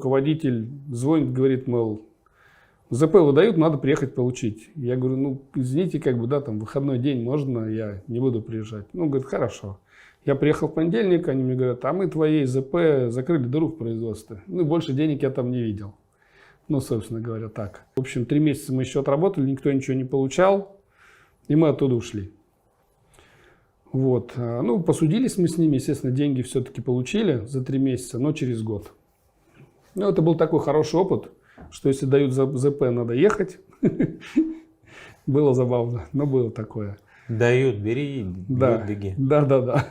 Руководитель звонит, говорит, мол, ЗП выдают, надо приехать получить. Я говорю, ну, извините, как бы, да, там, выходной день, можно я не буду приезжать? Ну, говорит, хорошо. Я приехал в понедельник, они мне говорят, а мы твоей ЗП закрыли дыру в производстве. Ну, и больше денег я там не видел. Ну, собственно говоря, так. В общем, 3 месяца мы еще отработали, никто ничего не получал, и мы оттуда ушли. Вот. Ну, посудились мы с ними, естественно, деньги все-таки получили за 3 месяца, но через год. Ну, это был такой хороший опыт, что если дают ЗП, надо ехать. Было забавно, но было такое. Дают, бери, беги. Да.